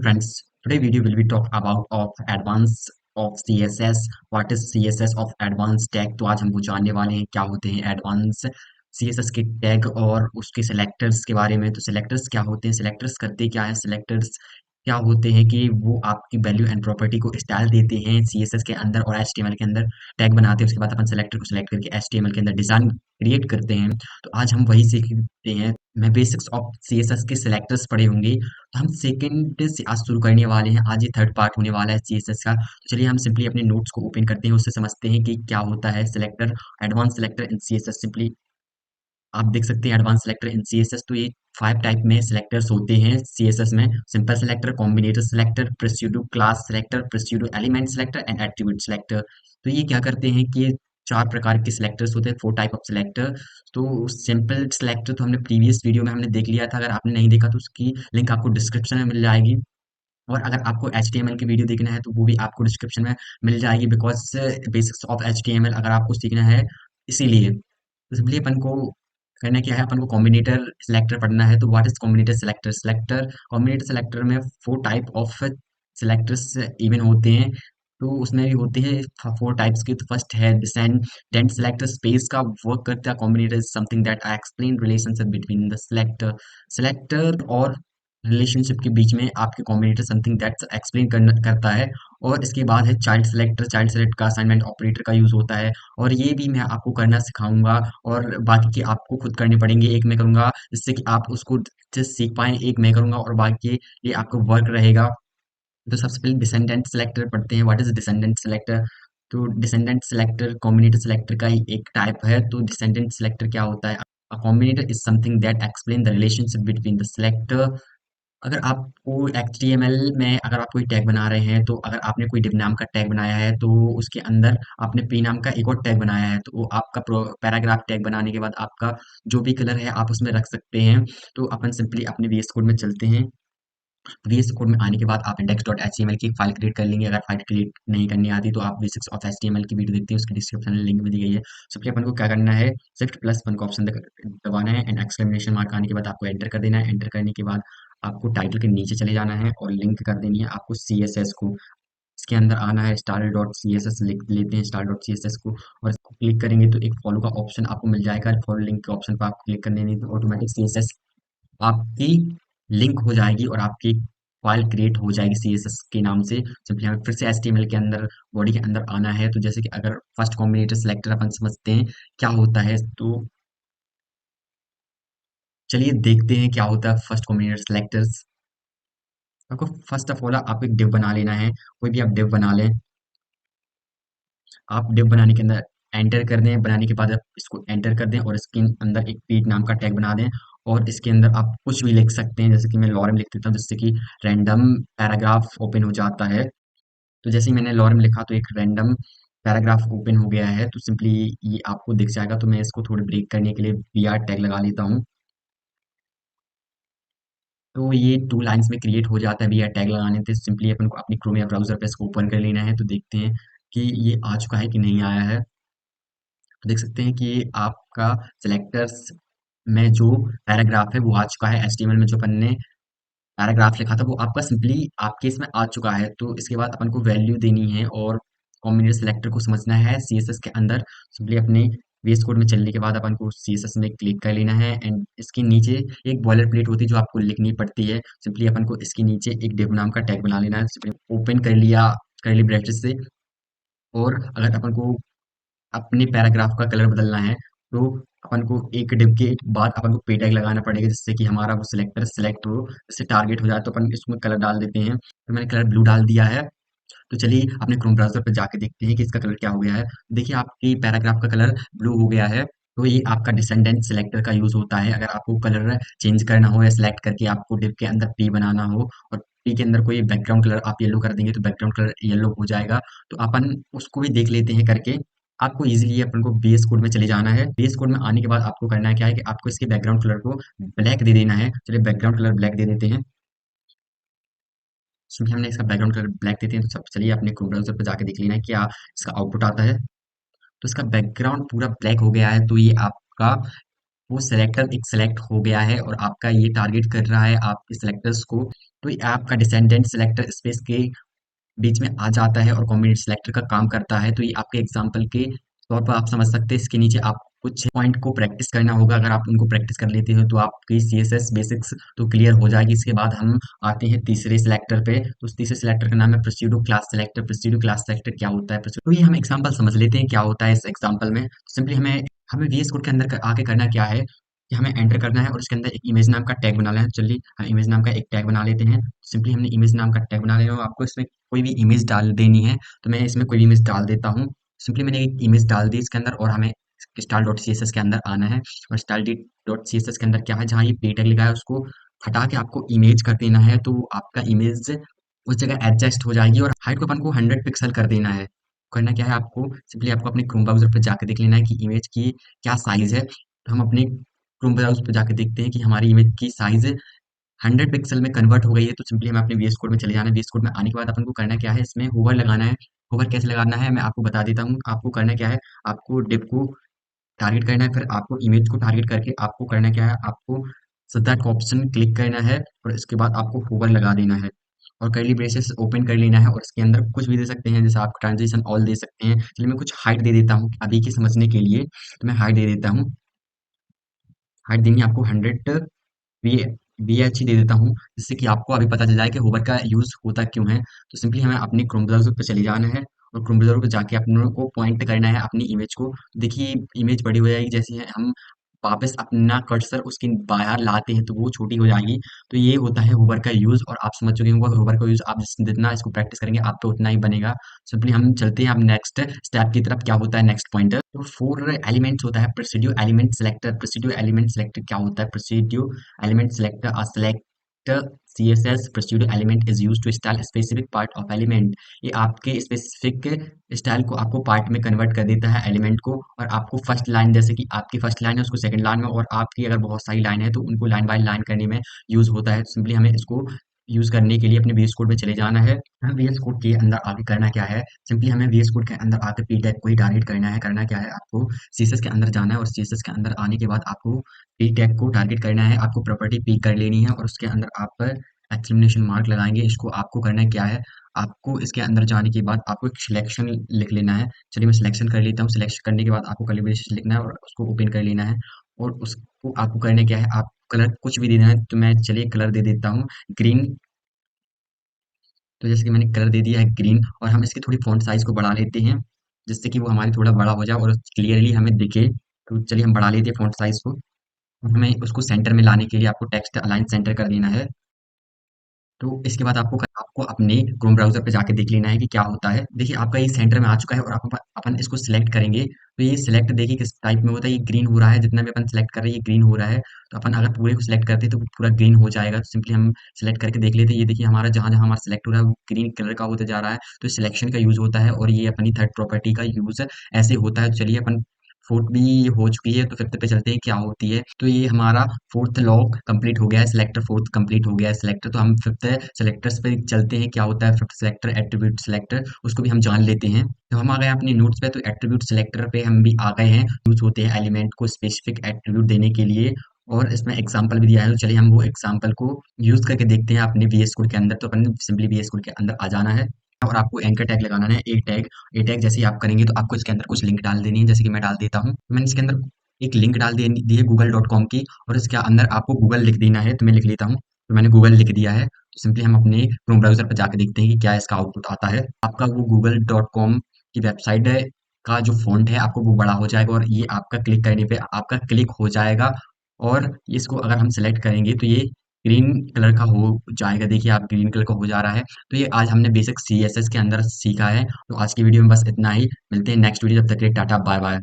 friends, today video will be talk about of advance of CSS. What is CSS of advanced tag? तो आज हम वो जानने वाले हैं क्या होते हैं एडवांस CSS के टैग और उसके सेलेक्टर्स के बारे में। तो सेलेक्टर्स क्या होते हैं, सेलेक्टर्स करते क्या है, सेलेक्टर्स क्या होते हैं कि वो आपकी वैल्यू एंड प्रॉपर्टी को स्टाइल देते हैं CSS के अंदर और HTML के अंदर टैग बनाते हैं। उसके बाद अपन सेलेक्टर को सिलेक्ट करके HTML के अंदर डिजाइन क्रिएट करते हैं। तो आज हम वही सीखते हैं। मैं बेसिक्स ऑफ CSS के सेलेक्टर्स पढ़े होंगे, तो हम सेकंड से आज शुरू करने वाले हैं। आज ये थर्ड पार्ट होने वाला है CSS का। तो चलिए हम सिंपली अपने नोट्स को ओपन करते हैं, उससे समझते हैं कि क्या होता है सेलेक्टर, एडवांस सेलेक्टर इन CSS। सिंपली आप देख सकते हैं एडवांस सेलेक्टर इन CSS। तो ये 5 टाइप में सेलेक्टर्स होते हैं CSS में। Simple selector, combinator selector, pseudo class selector, pseudo element selector and attribute selector. तो ये क्या करते हैं कि ये 4 प्रकार के सेलेक्टर्स होते हैं, 4 टाइप ऑफ सेलेक्टर। तो सिंपल सेलेक्टर तो हमने प्रीवियस वीडियो में हमने देख लिया था। अगर आपने नहीं देखा तो उसकी लिंक आपको डिस्क्रिप्शन में मिल जाएगी। और अगर आपको HTML की वीडियो देखना है तो वो भी आपको डिस्क्रिप्शन में मिल जाएगी, बिकॉज बेसिक्स ऑफ HTML अगर आपको सीखना है इसीलिए। तो सिंपली अपन को करना क्या है, अपन को कॉम्बिनेटर सेलेक्टर पढ़ना है। तो what is combinator selector? Selector, combinator selector में 4 टाइप ऑफ सेलेक्टर्स इवन होते हैं। तो उसमें भी होते हैं 4 टाइप्स के। तो फर्स्ट है डिसेंडेंट सेलेक्टर, स्पेस का वर्क करता है। Combinator is something that I explain relationship between the selector, selector और रिलेशनशिप के बीच में आपके कॉम्बिनेटर समथिंग दैट एक्सप्लेन करता है। और इसके बाद है चाइल्ड सेलेक्टर, चाइल्ड सेलेक्ट का असाइनमेंट ऑपरेटर का यूज होता है, और ये भी मैं आपको करना सिखाऊंगा। और बाकी के आपको खुद करने पड़ेंगे, एक मैं करूंगा जिससे कि आप उसको अच्छे से सीख पाए, एक मैं करूंगा और बाकी ये आपको वर्क रहेगा। तो सबसे पहले डिसेंडेंट सेलेक्टर पढ़ते हैं। What is descendant selector? तो डिसेंडेंट सेलेक्टर कॉम्बिनेटर सेलेक्टर का ही एक टाइप है। तो डिसेंडेंट सेलेक्टर क्या होता है? A combinator is something that explain the relationship between the selector। अगर आपको HTML में अगर आप कोई टैग बना रहे हैं, तो अगर आपने कोई div नाम का टैग बनाया है तो उसके अंदर आपने p नाम का एक और टैग बनाया है, तो वो आपका पैराग्राफ टैग बनाने के बाद आपका जो भी कलर है आप उसमें रख सकते हैं। तो अपन सिंपली अपने VS कोड में चलते हैं। VS कोड में आने के बाद आप index.html की एक फाइल क्रिएट कर लेंगे। अगर फाइल क्रिएट नहीं करनी आती तो आप बेसिक्स ऑफ HTML की वीडियो देखते हैं, उसकी डिस्क्रिप्शन में लिंक भी दी गई है। सबसे अपन को क्या करना है, Shift+1 का ऑप्शन दबाना है एंड एक्सक्लेमेशन मार्क आने के बाद आपको एंटर कर देना है। एंटर करने के बाद आपको टाइटल के नीचे चले जाना है और लिंक कर देनी है आपको CSS को। इसके अंदर आना है, style.css लिख लेते हैं style.css को, और इसको क्लिक करेंगे तो एक फॉलो का ऑप्शन आपको मिल जाएगा। फॉलो लिंक के ऑप्शन पर आप क्लिक करने नहीं तो ऑटोमेटिक CSS आपकी लिंक हो जाएगी और आपकी फाइल क्रिएट हो जाएगी CSS के नाम से। सिंपली हमें फिर से HTML के अंदर बॉडी के अंदर आना है। तो जैसे कि अगर फर्स्ट कॉम्बिनेटर सेलेक्टर अपन समझते हैं क्या होता है, तो चलिए देखते हैं क्या होता है फर्स्ट कॉम्बिनेटर सेलेक्टर्स। आपको फर्स्ट ऑफ ऑल आपको एक डिव बना लेना है, कोई भी आप डिव बना लें। आप डिव बनाने के अंदर एंटर कर दें, बनाने के बाद आप इसको एंटर कर दें और इसके अंदर एक पेज नाम का टैग बना दें। और इसके अंदर आप कुछ भी लिख सकते हैं, जैसे कि मैं लॉरम लिख देता हूँ जिससे कि रैंडम पैराग्राफ ओपन हो जाता है। तो जैसे ही मैंने लॉरम लिखा तो एक रैंडम पैराग्राफ ओपन हो गया है। तो सिंपली ये आपको दिख जाएगा। तो मैं इसको थोड़ी ब्रेक करने के लिए VR टैग लगा लेता हूँ। तो ये 2 लाइन्स में क्रिएट हो जाता है VR टैग लगाने से। सिंपली अपन को अपनी क्रोम या ब्राउजर पे इसको ओपन कर लेना है। तो देखते हैं कि ये आ चुका है कि नहीं आया है। तो देख सकते हैं कि आपका सेलेक्टर्स में जो पैराग्राफ है वो आ चुका है। HTML में जो अपन ने पैराग्राफ लिखा था वो आपका सिंपली आपके इसमें आ चुका है। तो इसके बाद अपन को वैल्यू देनी है और कॉम्बिनेटर सेलेक्टर को समझना है CSS के अंदर। सिंपली अपने VS कोड में चलने के बाद अपन को CSS में क्लिक कर लेना है एंड इसके नीचे एक बॉयलर प्लेट होती है जो आपको लिखनी पड़ती है। सिंपली अपन को इसके नीचे एक div नाम का टैग बना लेना है। सिंपली ओपन कर लिया करली ब्रैकेट से। और अगर अपन को अपने पैराग्राफ का कलर बदलना है तो अपन को एक डिव के बाद अपन को पे टैग लगाना पड़ेगा, जिससे कि हमारा वो सिलेक्टर सेलेक्ट हो, इससे टारगेट हो जाए। तो अपन इसमें कलर डाल देते हैं। तो मैंने कलर ब्लू डाल दिया है। तो चलिए अपने क्रोम ब्राउजर पर जाके देखते हैं कि इसका कलर क्या हो गया है। देखिए आपकी पैराग्राफ का कलर ब्लू हो गया है। तो ये आपका डिसेंडेंट सेलेक्टर का यूज होता है। अगर आपको कलर चेंज करना हो या सिलेक्ट करके आपको डिव के अंदर पी बनाना हो और पी के अंदर कोई बैकग्राउंड कलर आप येलो कर देंगे तो बैकग्राउंड कलर येलो हो जाएगा। तो अपन उसको भी देख लेते हैं करके। आपको इजीली अपन को VS कोड में चले जाना है। VS कोड में आने के बाद आपको करना है क्या है कि आपको इसके बैकग्राउंड कलर को ब्लैक दे देना है। चलिए बैकग्राउंड कलर ब्लैक दे देते हैं। क्योंकि हमने इसका बैकग्राउंड कलर ब्लैक देते हैं तो सब चलिए अपने क्रोम ब्राउजर पर जाके देख लेना है क्या इसका आउटपुट आता है। तो इसका बैकग्राउंड पूरा ब्लैक हो गया है। तो ये आपका वो सिलेक्टर एक सेलेक्ट हो गया है और आपका ये टारगेट कर रहा है आपके सिलेक्टर्स को, तो ये आपका डिसेंडेंट सिलेक्टर स्पेस के बीच में आ जाता है और कॉम्बिनेट सिलेक्टर का काम करता है। तो ये आपके एग्जांपल के तौर पर आप समझ सकते हैं। इसके नीचे आप कुछ पॉइंट को प्रैक्टिस करना होगा। अगर आप उनको प्रैक्टिस कर लेते हो तो आपकी सीएसएस बेसिक्स तो क्लियर हो जाएगी। इसके बाद हम आते हैं तीसरे सिलेक्टर पे। तो उस तीसरे सिलेक्टर का नाम है प्रोसीड्यूरो क्लास सेलेक्टर। प्रोसीड्यूरो क्लास सेलेक्टर क्या होता है? तो ये हम एग्जाम्पल समझ लेते हैं क्या होता है इस एग्जाम्पल में। सिंपली हमें हमें वीएस कोड के अंदर आके करना क्या है कि हमें एंटर करना है और उसके अंदर एक इमेज नाम का टैग बनाना है। चलिए हम इमेज नाम का एक टैग बना लेते हैं। सिंपली हमने इमेज नाम का टैग बना लिया और आपको इसमें कोई भी इमेज डाल देनी है। तो मैं इसमें कोई भी इमेज डाल देता हूँ। सिंपली मैंने एक इमेज डाल दी इसके अंदर और हमें style dot C S S के अंदर आना है। और style dot C S S के अंदर क्या है, जहाँ ये पे टैग लिखा है उसको हटा के आपको इमेज कर देना है। तो आपका इमेज उस जगह एडजस्ट हो जाएगी और हाइट को अपन को 100 पिक्सल कर देना है। करना क्या है आपको, सिंपली आपको अपने क्रोम ब्राउजर पर जाकर देख लेना है कि इमेज की क्या साइज है। तो हम अपने क्रोम ब्राउज़र पे जाके देखते हैं कि हमारी इमेज की साइज़ 100 पिक्सल में कन्वर्ट हो गई है। तो सिंपली हमें अपने वीएस कोड में चले जाना है। वीएस कोड में आने के बाद अपन को करना क्या है, इसमें होवर लगाना है। होवर कैसे लगाना है मैं आपको बता देता हूँ। आपको करना क्या है, आपको डिव को टारगेट करना है, फिर आपको इमेज को टारगेट करके आपको करना क्या है, आपको सीधा का ऑप्शन क्लिक करना है और इसके बाद आपको होवर लगा देना है और कर्ली ब्रेसेस ओपन कर लेना है और इसके अंदर कुछ भी दे सकते हैं, जैसे आप ट्रांजिशन ऑल दे सकते हैं। चलिए मैं कुछ हाइट दे देता हूँ अभी के समझने के लिए। तो मैं हाइट दे देता हूँ। हाइट देनी है आपको 100 वी वीएच ही दे देता हूँ, जिससे कि आपको अभी पता चल जाए कि होवर का यूज़ होता क्यों है। तो सिंपली हमें अपने क्रोम ब्राउज़र पे चले जाना है और क्रोम ब्राउज़र पे जाके अपनों को पॉइंट करना है अपनी इमेज को। देखिए इमेज बड़ी हो जाएगी, जैसे हम वापस अपना कर्सर उसके बाहर लाते हैं तो वो छोटी हो जाएगी। तो ये होता है होवर का यूज़ और आप समझ चुके होंगे होवर का यूज़। आप जितना इसको प्रैक्टिस करेंगे आप पे उतना ही बनेगा। सिंपली हम चलते हैं अब नेक्स्ट स्टेप की तरफ। क्या होता है नेक्स्ट पॉइंट, तो 4 एलिमेंट्स होता है प्रेसिड्यू एलिमेंट सेलेक्टर। प्रेसिड्यू एलिमेंट सेलेक्टर क्या होता है, प्रेसिड्यू element selector a select css procedure element is used to style a specific part of element। ये आपके स्पेसिफिक स्टाइल को आपको पार्ट में कन्वर्ट कर देता है एलिमेंट को। और आपको फर्स्ट लाइन, जैसे कि आपकी फर्स्ट लाइन है उसको सेकंड लाइन में, और आपकी अगर बहुत सारी लाइन है तो उनको लाइन बाय लाइन करने में यूज होता है। सिंपली हमें इसको यूज करने के लिए अपने VS कोड में चले जाना है। हमें VS कोड के अंदर आगे करना क्या है, सिंपली हमें VS कोड के अंदर आकर पी टैग को ही टारगेट करना है। करना क्या है, आपको CSS के अंदर जाना है और CSS के अंदर आने के बाद आपको पी टैग को टारगेट करना है। आपको प्रॉपर्टी पी कर लेनी है और उसके अंदर आप एक्सक्लेमेशन मार्क लगाएंगे। इसको आपको करना क्या है, आपको इसके अंदर जाने के बाद आपको एक सिलेक्शन लिख लेना है। चलिए मैं सिलेक्शन कर लेता हूँ। सिलेक्शन करने के बाद आपको कैलिब्रेशन लिखना है और उसको ओपन कर लेना है। और उसको आपको करना क्या है, आप कलर कुछ भी देना है। तो मैं चलिए कलर दे देता हूँ ग्रीन। तो जैसे कि मैंने कलर दे दिया है ग्रीन और हम इसकी थोड़ी फॉन्ट साइज को बढ़ा लेते हैं, जिससे कि वो हमारी थोड़ा बड़ा हो जाए और क्लियरली हमें दिखे। तो चलिए हम बढ़ा लेते हैं फॉन्ट साइज को। हमें उसको सेंटर में लाने के लिए आपको टेक्स्ट अलाइन सेंटर कर देना है। तो इसके बाद आपको अपने क्रोम ब्राउज़र पे जाके देख लेना है कि क्या होता है। देखिए आपका ये सेंटर में आ चुका है और अपन इसको सिलेक्ट करेंगे। तो ये सिलेक्ट देखिए किस टाइप में होता है, ये ग्रीन हो रहा है। जितना भी अपन सिलेक्ट कर रहे हैं ये ग्रीन हो रहा है। तो अपन अगर पूरे को सिलेक्ट करते हैं तो पूरा ग्रीन हो जाएगा। तो सिंपली हम सिलेक्ट करके देख लेते हैं। ये देखिए हमारा जहाँ जहाँ हमारा सिलेक्ट हो रहा है वो ग्रीन कलर का होते जा रहा है। तो सिलेक्शन का यूज़ होता है और ये अपनी थर्ड प्रॉपर्टी का यूज़ ऐसे होता है। तो चलिए अपन फोर्थ भी हो चुकी है तो फिफ्थ पे चलते हैं क्या होती है। तो ये हमारा फोर्थ लॉक कंप्लीट हो गया है, सिलेक्टर फोर्थ कंप्लीट हो गया है सिलेक्टर। तो हम फिफ्थ सेलेक्टर्स पे चलते हैं, क्या होता है फिफ्थ सेलेक्टर, एट्रीब्यूट सेलेक्टर, उसको भी हम जान लेते हैं। तो हम आ गए अपने नोट्स पे, तो एट्रीब्यूट सेलेक्टर पे हम भी आ गए हैं। यूज होते हैं एलिमेंट को स्पेसिफिक एट्रीब्यूट देने के लिए और इसमें एग्जांपल भी दिया है। तो चलिए हम वो एग्जांपल को यूज करके देखते हैं अपने VS कोड के अंदर। तो अपन सिंपली VS कोड के अंदर आ जाना है और आपको एंकर टैग लगाना है, ए टैग जैसे ही आप करेंगे तो आपको इसके अंदर कुछ लिंक डाल देनी है। जैसे कि मैं डाल देता हूँ, तो मैंने इसके अंदर एक लिंक डाल दी है google.com की और इसके अंदर आपको गूगल लिख देना है। तो मैं लिख लेता हूँ, तो मैंने गूगल लिख दिया है। तो सिंपली हम अपने क्रोम ब्राउजर पर जाकर देखते हैं कि क्या इसका आउटपुट आता है। आपका वो google.com की वेबसाइट है का जो फॉन्ट है आपको वो बड़ा हो जाएगा और ये आपका क्लिक करने पे आपका क्लिक हो जाएगा। और इसको अगर हम सेलेक्ट करेंगे तो ये ग्रीन कलर का हो जाएगा। देखिए आप ग्रीन कलर का हो जा रहा है। तो ये आज हमने बेसिक CSS के अंदर सीखा है। तो आज की वीडियो में बस इतना ही। मिलते हैं नेक्स्ट वीडियो, तब तक के लिए टाटा बाय बाय।